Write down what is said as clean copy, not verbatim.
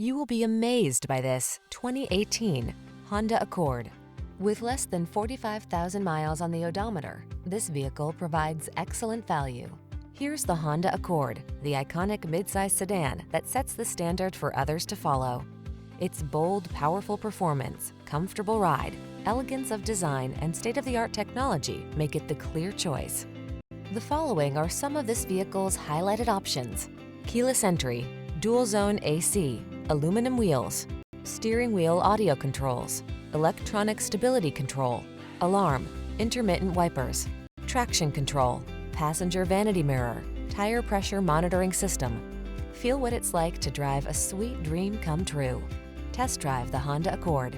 You will be amazed by this 2018 Honda Accord. With less than 45,000 miles on the odometer, this vehicle provides excellent value. Here's the Honda Accord, the iconic midsize sedan that sets the standard for others to follow. Its bold, powerful performance, comfortable ride, elegance of design, and state-of-the-art technology make it the clear choice. The following are some of this vehicle's highlighted options: keyless entry, dual-zone AC, aluminum wheels, steering wheel audio controls, electronic stability control, alarm, intermittent wipers, traction control, passenger vanity mirror, tire pressure monitoring system. Feel what it's like to drive a sweet dream come true. Test drive the Honda Accord.